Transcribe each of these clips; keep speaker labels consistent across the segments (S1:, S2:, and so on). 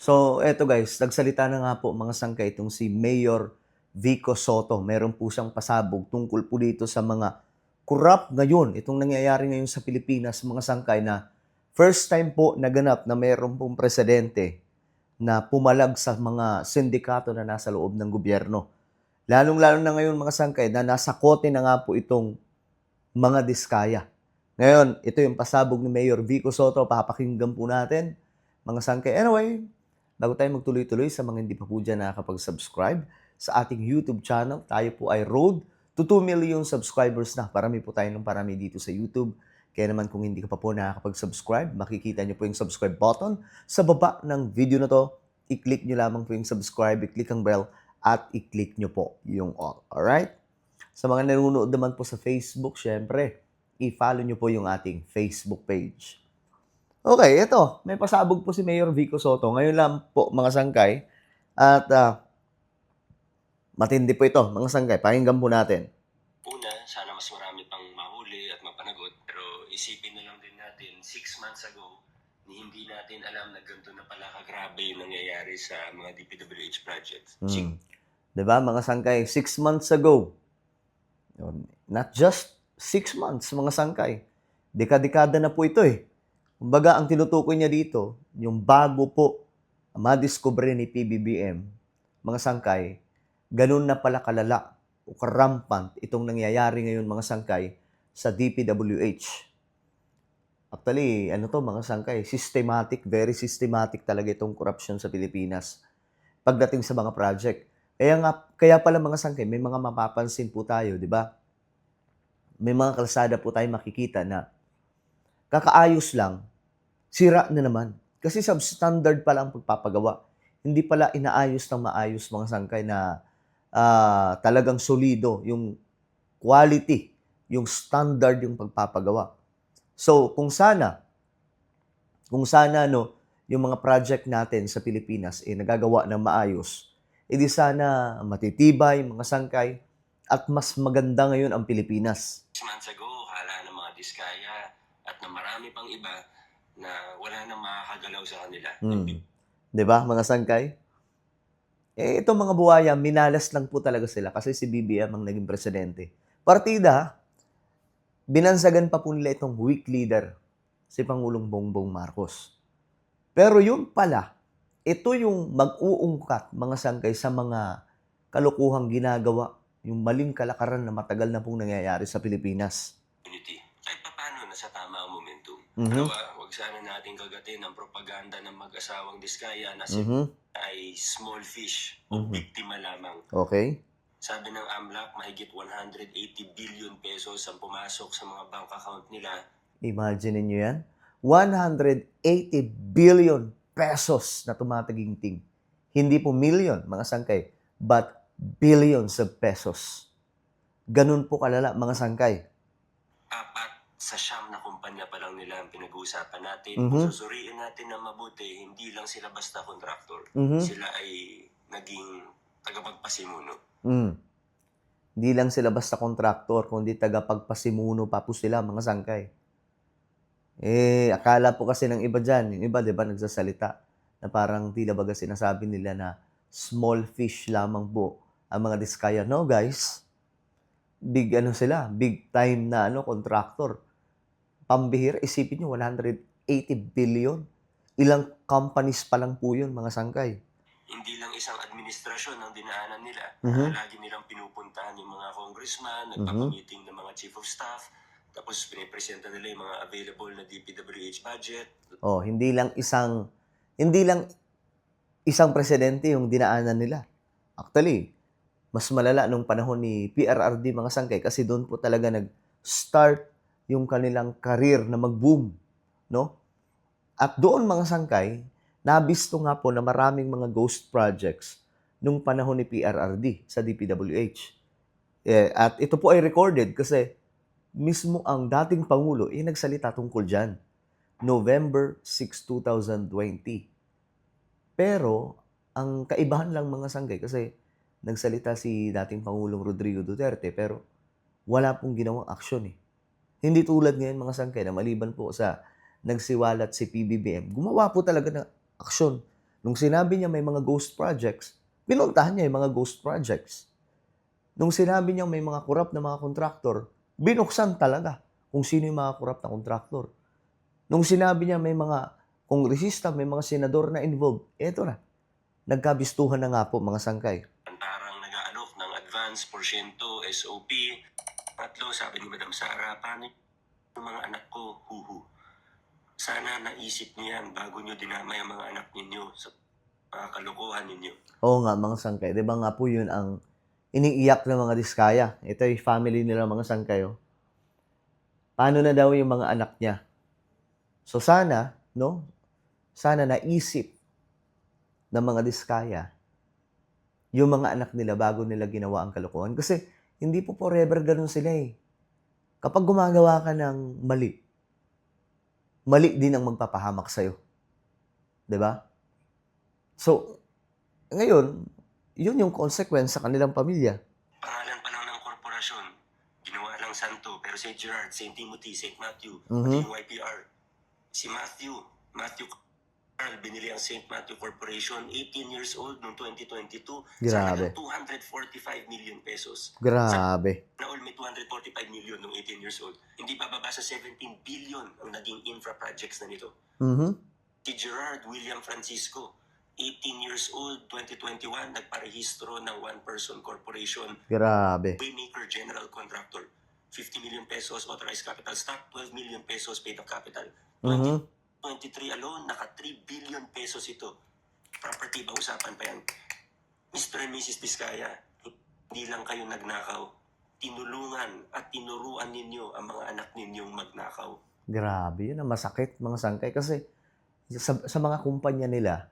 S1: So, eto guys, nagsalita na nga po mga sangkay itong si Mayor Vico Soto. Meron po siyang pasabog tungkol po dito sa mga corrupt ngayon, itong nangyayari ngayon sa Pilipinas, mga sangkay na first time po naganap na meron pong presidente na pumalag sa mga sindikato na nasa loob ng gobyerno. Lalong-lalo na ngayon mga sangkay na nasa kote na nga po itong mga diskaya. Ngayon, ito yung pasabog ni Mayor Vico Soto. Papakinggan po natin, mga sangkay. Anyway, bago tayo magtuloy-tuloy sa mga hindi pa po dyan nakakapag-subscribe sa ating YouTube channel, tayo po ay road to 2 million subscribers na. Parami po tayo ng parami dito sa YouTube. Kaya naman kung hindi ka pa po nakakapag-subscribe, makikita nyo po yung subscribe button sa baba ng video na to. I-click nyo lamang po yung subscribe, i-click ang bell, at i-click nyo po yung all. Alright? Sa mga nanonood naman po sa Facebook, syempre, i-follow nyo po yung ating Facebook page. Okay, ito. May pasabog po si Mayor Vico Soto. Ngayon lang po, mga sangkay. At matindi po ito, mga sangkay. Pakinggan po natin.
S2: Una, sana mas marami pang mahuli at mapanagot. Pero isipin na lang din natin, 6 months ago, hindi natin alam na ganito na pala kagrabe yung nangyayari sa mga DPWH projects.
S1: Diba, mga sangkay? 6 months ago. Not just 6 months, mga sangkay. Dekada-dekada na po ito eh. Kumbaga, ang tinutukoy niya dito, yung bago po madiscover ni PBBM, mga sangkay, ganun na pala kalala o karampant itong nangyayari ngayon, mga sangkay, sa DPWH. Actually, ano to mga sangkay, systematic, very systematic talaga itong corruption sa Pilipinas pagdating sa mga project. Kaya pala mga sangkay, may mga mapapansin po tayo, di ba? May mga kalsada po tayo makikita na kakaayos lang, sira na naman. Kasi substandard pala ang pagpapagawa. Hindi pala inaayos ng maayos mga sangkay na talagang solido, yung quality, yung standard yung pagpapagawa. So, kung sana no, yung mga project natin sa Pilipinas nagagawa ng maayos, edi sana matitibay, mga sangkay, at mas maganda ngayon ang Pilipinas.
S2: 6 months ago, hala ng mga diskaya at na marami pang iba na wala nang makakagalaw sa kanila.
S1: Diba, mga sangkay? Itong mga buhaya, minalas lang po talaga sila kasi si BBM ang naging presidente. Partida, binansagan pa po nila itong weak leader, si Pangulong Bongbong Marcos. Pero yun pala, ito yung mag-uungkat, mga sangkay, sa mga kalukuhang ginagawa, yung maling kalakaran na matagal na pong nangyayari sa Pilipinas.
S2: Kahit pa paano, nasa tama ang momentum. Dalawa, huwag sana natin kagatin ang propaganda ng mag-asawang diskaya na ay small fish o biktima lamang.
S1: Okay.
S2: Sabi ng AMLAC, mahigit 180 billion pesos ang pumasok sa mga bank account nila.
S1: Imagine niyo yan? 180 billion pesos na tumataginting. Hindi po million, mga sangkay, but billions of pesos. Ganun po kalala, mga sangkay.
S2: 4 sa 9 na kumpanya pa lang nila ang pinag-uusapan natin. Kung susuriin natin na mabuti, hindi lang sila basta kontraktor. Sila ay naging tagapagpasimuno.
S1: Hindi lang sila basta kontraktor, kundi tagapagpasimuno pa po sila, mga sangkay. Akala po kasi ng iba dyan, yung iba, di ba, nagsasalita na parang tila baga sinasabi nila na small fish lamang po ang mga diskaya. No, guys. Big time na contractor. Pambihira, isipin nyo, 180 billion. Ilang companies pa lang po yun, mga sangkay.
S2: Hindi lang isang administrasyon ang dinaanan nila. Lagi nilang pinupuntahan yung mga congressman, nagpapamiting ng mga chief of staff, tapos pinipresenta nila yung mga available na DPWH budget.
S1: Hindi lang isang presidente yung dinaanan nila. Actually, mas malala nung panahon ni PRRD, mga sangkay, kasi doon po talaga nag-start yung kanilang career na mag-boom, no? At doon, mga sangkay, nabisto nga po na maraming mga ghost projects nung panahon ni PRRD sa DPWH. At ito po ay recorded kasi mismo ang dating Pangulo nagsalita tungkol dyan. November 6, 2020. Pero, ang kaibahan lang, mga sangkay, kasi nagsalita si dating Pangulong Rodrigo Duterte pero wala pong ginawang aksyon eh. Hindi tulad ngayon, mga sangkay, na maliban po sa nagsiwalat si PBBM, gumawa po talaga ng aksyon. Nung sinabi niya may mga ghost projects, pinuntahan niya yung mga ghost projects. Nung sinabi niya may mga korap na mga kontraktor, binuksan talaga kung sino yung mga korap na kontraktor. Nung sinabi niya may mga kongresista, may mga senador na involved, eto na, nagkabistuhan na nga po mga sangkay.
S2: Parang nag-aalok ng advance, porsyento, SOP. Tatlo, sabi ni Madam Sara, paano yung mga anak ko? Huhu. Sana naisip niyo yan bago niyo dinamay ang mga anak ninyo sa mga kalokohan ninyo.
S1: Oo nga mga sangkay, di ba nga po yun ang iniiyak ng mga Diskaya. Ito yung family nila mga sangkay. Oh. Paano na daw yung mga anak niya? So sana, no? Sana naisip ng mga Diskaya yung mga anak nila bago nila ginawa ang kalokohan. Kasi hindi po forever ganun sila eh. Kapag gumagawa ka ng mali, mali din ang magpapahamak sa'yo. 'Di ba? So, ngayon, yun yung consequence sa kanilang pamilya.
S2: Pangalan pa lang ng korporasyon, ginawa lang santo, pero St. Gerard, St. Timothy, St. Matthew,
S1: Mhm.
S2: pati yung YPR. Si Matthew Carl, binili ang St. Matthew Corporation, 18 years old noong 2022.
S1: Grabe.
S2: Sa halagang 245 million pesos.
S1: Grabe.
S2: Na all may 245 million noong 18 years old. Hindi bababa sa 17 billion ang naging infra projects na nito.
S1: Mhm.
S2: Si Gerard William Francisco, 18 years old, 2021, nagparehistro ng one-person corporation,
S1: Grabe.
S2: Waymaker General Contractor. 50 million pesos authorized capital stock, 12 million pesos paid up capital.
S1: Mhm.
S2: 2023 alone, naka 3 billion pesos ito. Property ba usapan pa yan? Mr. and Mrs. Diskaya, hindi lang kayo nagnakaw. Tinulungan at tinuruan ninyo ang mga anak ninyong magnakaw.
S1: Grabe, yun ang masakit mga sangkay kasi sa mga kumpanya nila,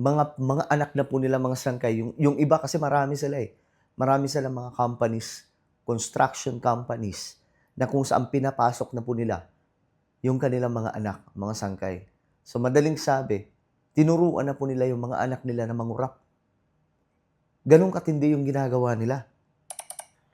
S1: mga anak na po nila mga sangkay, yung iba kasi marami sila eh. Marami sila mga companies, construction companies na kung saan pinapasok na po nila yung kanilang mga anak, mga sangkay. So madaling sabi, tinuruan na po nila yung mga anak nila na mangurap. Ganun katindi yung ginagawa nila.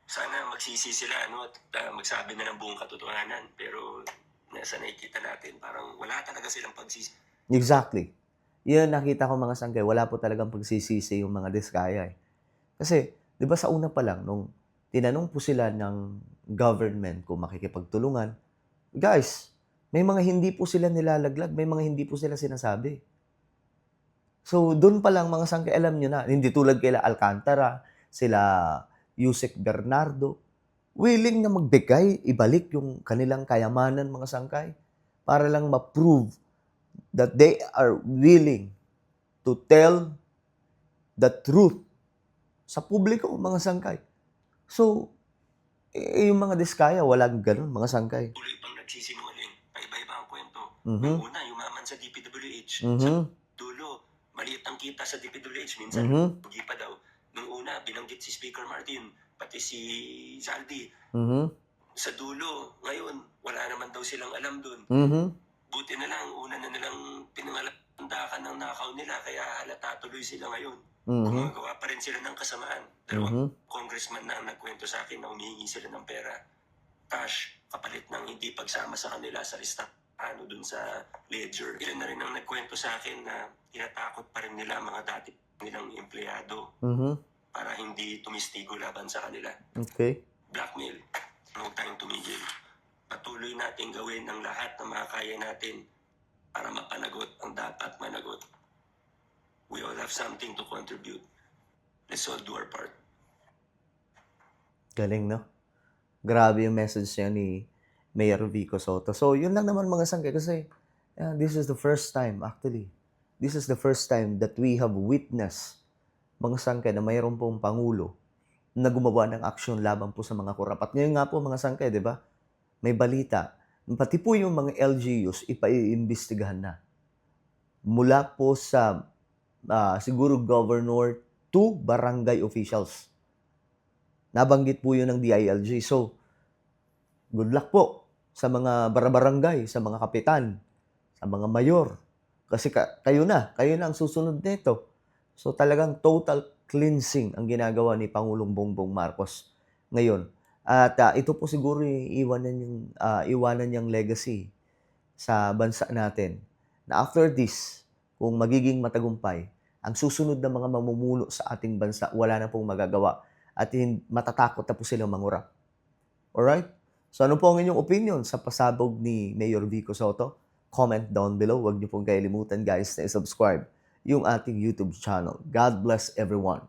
S2: Sana magsisi sila at magsabi na ng buong katotohanan. Pero nasa nakikita natin, parang wala talaga silang pagsisi.
S1: Exactly. Yan nakita ko mga sangkay, wala po talagang pagsisisi yung mga Diskaya eh. Kasi, di ba sa una pa lang, nung tinanong po sila ng government kung makikipagtulungan, guys, may mga hindi po sila nilalaglag, may mga hindi po sila sinasabi. So, doon pa lang mga sangkay, alam nyo na, hindi tulad kila Alcantara, sila Yusek Bernardo, willing na magbigay, ibalik yung kanilang kayamanan mga sangkay para lang ma-prove that they are willing to tell the truth sa publiko, mga sangkay. So, yung mga Diskaya, walang ganun, mga sangkay.
S2: Tuloy pang nagsisinungaling. Paiba-iba ang kwento.
S1: Mhm.
S2: Nung una, yumaman sa DPWH. Sa
S1: Mhm.
S2: dulo, maliit ang kita sa DPWH. Minsan,
S1: Mhm.
S2: hindi pa daw. Nung una, binanggit si Speaker Martin, pati si Zaldi.
S1: Mhm.
S2: Sa dulo, ngayon, wala naman daw silang alam dun.
S1: Mhm.
S2: Buti na lang, una na nilang pinangalandakan ng nakaw nila, kaya halata tuloy sila ngayon.
S1: Mhm.
S2: Gumagawa pa rin sila ng kasamaan. Dalawang
S1: Mhm.
S2: congressman na ang nagkwento sa akin na humihingi sila ng pera, cash, kapalit ng hindi pagsama sa kanila sa listahan o dun sa ledger. Ilan na rin ang nagkwento sa akin na tinatakot pa rin nila mga dati nilang empleyado
S1: Mhm.
S2: para hindi tumistigo laban sa kanila.
S1: Okay.
S2: Blackmail. Huwag tayong tumigil. Patuloy natin gawin ang lahat na makakaya natin para mapanagot ang dapat managot. We all have something to contribute. Let's all do our part.
S1: Galing, no? Grabe yung message niya ni Mayor Vico Soto. So, yun lang naman mga sangkay kasi this is the first time, actually. This is the first time that we have witnessed mga sangkay na mayroon pong Pangulo na gumawa ng aksyon laban po sa mga korap. At ngayon nga po mga sangkay, di ba? May balita. Pati po yung mga LGUs, ipaiimbestigahan na. Mula po sa siguro governor to barangay officials. Nabanggit po yun ng DILG. So, good luck po sa mga barangay, sa mga kapitan, sa mga mayor. Kasi kayo na ang susunod nito. So, talagang total cleansing ang ginagawa ni Pangulong Bongbong Marcos ngayon. At ito po siguro iwanan niyang legacy sa bansa natin. Na after this, kung magiging matagumpay, ang susunod na mga mamumuno sa ating bansa, wala na pong magagawa at matatakot na po silang mangurap. Alright? So ano po ang inyong opinion sa pasabog ni Mayor Vico Soto? Comment down below. Huwag niyo pong kailimutan guys na i-subscribe yung ating YouTube channel. God bless everyone.